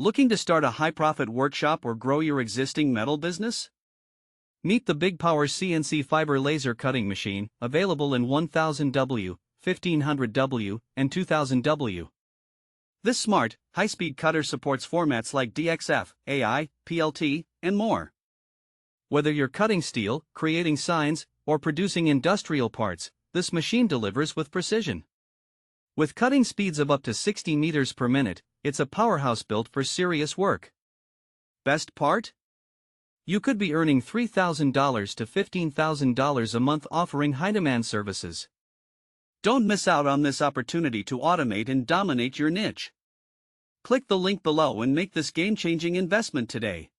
Looking to start a high-profit workshop or grow your existing metal business? Meet the Big Power CNC fiber laser cutting machine, available in 1000W, 1500W, and 2000W. This smart, high-speed cutter supports formats like DXF, AI, PLT, and more. Whether you're cutting steel, creating signs, or producing industrial parts, this machine delivers with precision. With cutting speeds of up to 60 meters per minute, it's a powerhouse built for serious work. Best part? You could be earning $3,000 to $15,000 a month offering high-demand services. Don't miss out on this opportunity to automate and dominate your niche. Click the link below and make this game-changing investment today.